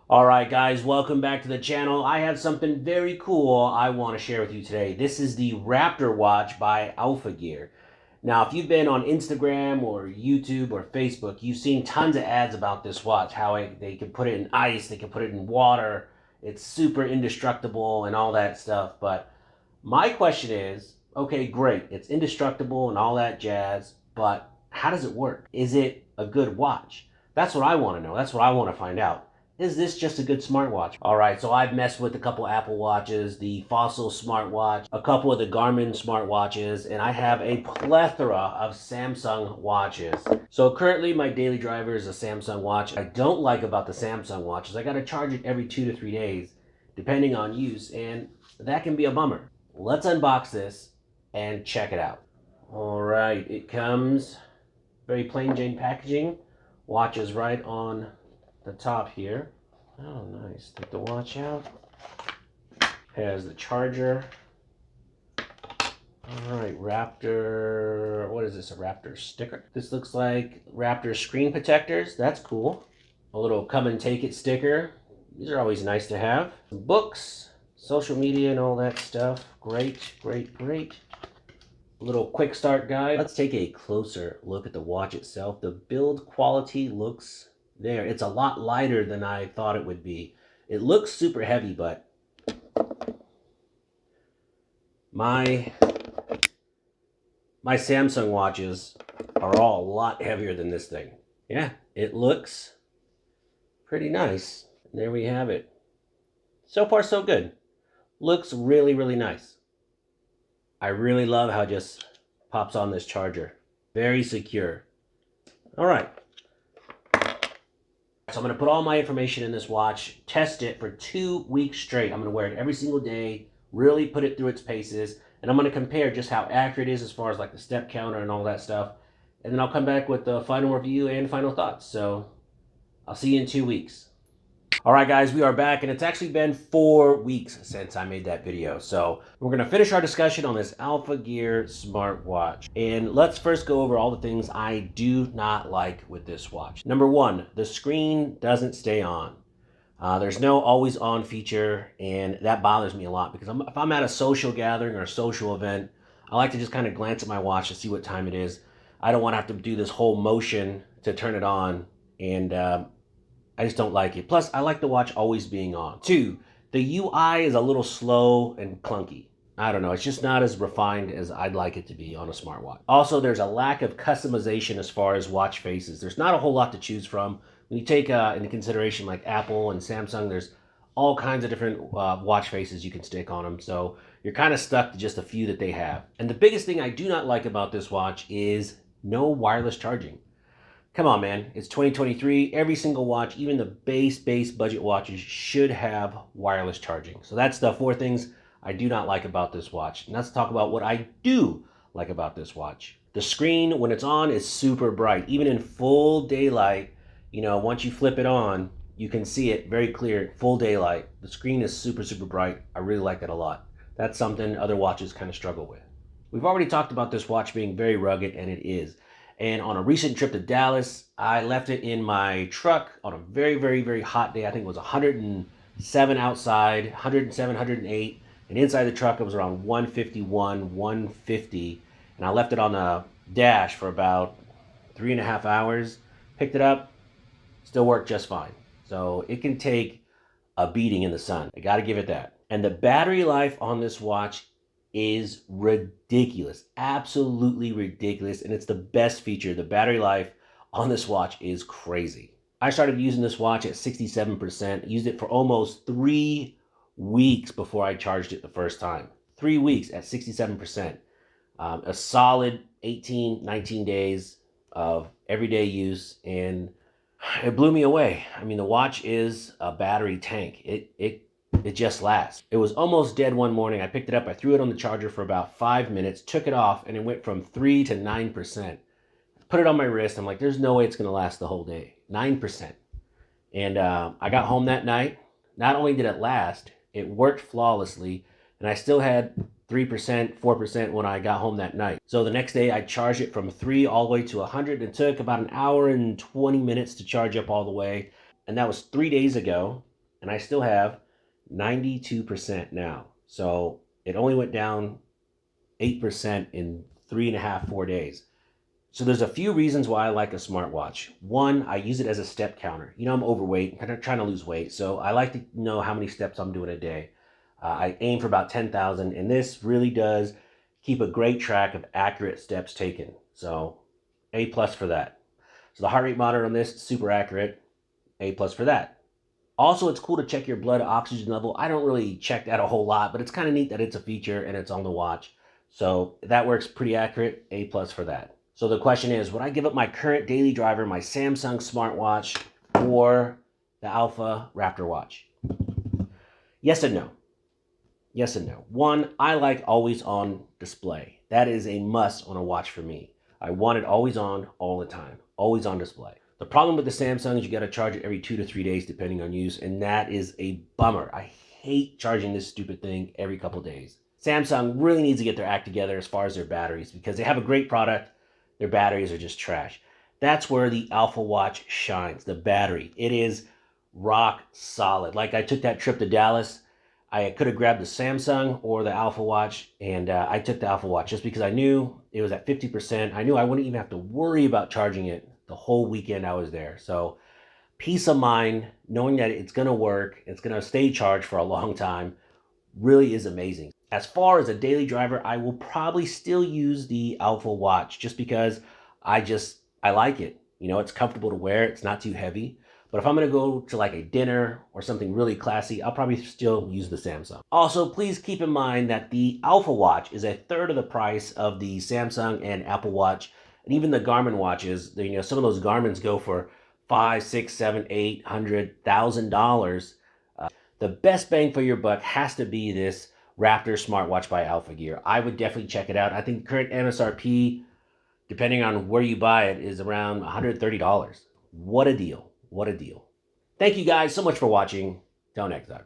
Alright guys, welcome back to the channel. I have something very cool I want to share with you today. This is the Raptor watch by Alpha Gear. Now if you've been on Instagram or YouTube or Facebook, you've seen tons of ads about this watch. They can put it in ice, they can put it in water, it's super indestructible and all that stuff. But my question is, okay, great, it's indestructible and all that jazz, but how does it work? Is it a good watch? That's what I want to know. That's what I want to find out. Is this just a good smartwatch? All right, so I've messed with a couple Apple Watches, the Fossil smartwatch, a couple of the Garmin smartwatches, and I have a plethora of Samsung watches. So currently my daily driver is a Samsung watch. I don't like about the Samsung watch is I gotta charge it every 2 to 3 days, depending on use, and that can be a bummer. Let's unbox this and check it out. All right, it comes very plain Jane packaging. Watch is right on the top here. Oh, nice. Take the watch out. Has the charger. All right, Raptor. What is this? A Raptor sticker? This looks like Raptor screen protectors. That's cool. A little come and take it sticker. These are always nice to have. Some books, social media, and all that stuff. Great, great, great. A little quick start guide. Let's take a closer look at the watch itself. The build quality looks there. It's a lot lighter than I thought it would be. It looks super heavy, but my Samsung watches are all a lot heavier than this thing. Yeah, it looks pretty nice. And there we have it. So far, so good. Looks really, really nice. I really love how it just pops on this charger. Very secure. All right. So I'm going to put all my information in this watch, test it for 2 weeks straight. I'm going to wear it every single day, really put it through its paces, and I'm going to compare just how accurate it is as far as like the step counter and all that stuff. And then I'll come back with the final review and final thoughts. So I'll see you in 2 weeks. All right, guys, we are back, and it's actually been 4 weeks since I made that video. So we're going to finish our discussion on this Alpha Gear smartwatch. And let's first go over all the things I do not like with this watch. Number one, the screen doesn't stay on. There's no always on feature, and that bothers me a lot because if I'm at a social gathering or a social event, I like to just kind of glance at my watch to see what time it is. I don't want to have to do this whole motion to turn it on, and I just don't like it. Plus, I like the watch always being on. Two, the UI is a little slow and clunky. I don't know, it's just not as refined as I'd like it to be on a smartwatch. Also, there's a lack of customization as far as watch faces. There's not a whole lot to choose from. When you take into consideration like Apple and Samsung, there's all kinds of different watch faces you can stick on them. So you're kind of stuck to just a few that they have. And the biggest thing I do not like about this watch is no wireless charging. Come on, man. It's 2023. Every single watch, even the base budget watches, should have wireless charging. So that's the 4 things I do not like about this watch. And let's talk about what I do like about this watch. The screen, when it's on, is super bright. Even in full daylight, once you flip it on, you can see it very clear, full daylight. The screen is super, super bright. I really like that a lot. That's something other watches kind of struggle with. We've already talked about this watch being very rugged, and it is. And on a recent trip to Dallas, I left it in my truck on a very, very, very hot day. I think it was 107 outside, 107, 108. And inside the truck, it was around 151, 150. And I left it on the dash for about 3.5 hours. Picked it up, still worked just fine. So it can take a beating in the sun. I got to give it that. And the battery life on this watch is ridiculous, absolutely ridiculous, and it's the best feature. The battery life on this watch is crazy. I started using this watch at 67%, used it for almost 3 weeks before I charged it the first time. 3 weeks at 67%. A solid 18, 19 days of everyday use, and it blew me away. I mean, the watch is a battery tank. It just lasts. It was almost dead one morning. I picked it up, I threw it on the charger for about 5 minutes, took it off, and it went from 3 to 9%. Put it on my wrist. I'm like, there's no way it's going to last the whole day. 9%. And I got home that night. Not only did it last, it worked flawlessly, and I still had 3%, 4% when I got home that night. So the next day I charged it from 3 all the way to 100. It took about an hour and 20 minutes to charge up all the way. And that was 3 days ago. and I still have 92% now. So it only went down 8% in 3.5, 4 days. So there's a few reasons why I like a smartwatch. One, I use it as a step counter. You know, I'm overweight, kind of trying to lose weight, so I like to know how many steps I'm doing a day. I aim for about 10,000, and this really does keep a great track of accurate steps taken. So A plus for that. So the heart rate monitor on this, super accurate. A plus for that. Also, it's cool to check your blood oxygen level. I don't really check that a whole lot, but it's kind of neat that it's a feature and it's on the watch. So that works pretty accurate. A plus for that. So the question is, would I give up my current daily driver, my Samsung smartwatch, or the Alpha Raptor watch? Yes and no. Yes and no. One, I like always on display. That is a must on a watch for me. I want it always on all the time, always on display. The problem with the Samsung is you got to charge it every 2 to 3 days depending on use, and that is a bummer. I hate charging this stupid thing every couple days. Samsung really needs to get their act together as far as their batteries because they have a great product. Their batteries are just trash. That's where the Alpha Watch shines, the battery. It is rock solid. Like I took that trip to Dallas. I could have grabbed the Samsung or the Alpha Watch, and I took the Alpha Watch just because I knew it was at 50%. I knew I wouldn't even have to worry about charging it the whole weekend I was there. So peace of mind, knowing that it's going to work, it's going to stay charged for a long time, really is amazing. As far as a daily driver, I will probably still use the Alpha Watch just because I like it. You know, it's comfortable to wear, it's not too heavy. But if I'm gonna go to like a dinner or something really classy, I'll probably still use the Samsung. Also, please keep in mind that the Alpha Watch is a third of the price of the Samsung and Apple Watch, and even the Garmin watches. You know, some of those Garmin's go for five, six, seven, $800,000. The best bang for your buck has to be this Raptor smartwatch by Alpha Gear. I would definitely check it out. I think current MSRP, depending on where you buy it, is around $130. What a deal. What a deal. Thank you guys so much for watching. Till next time.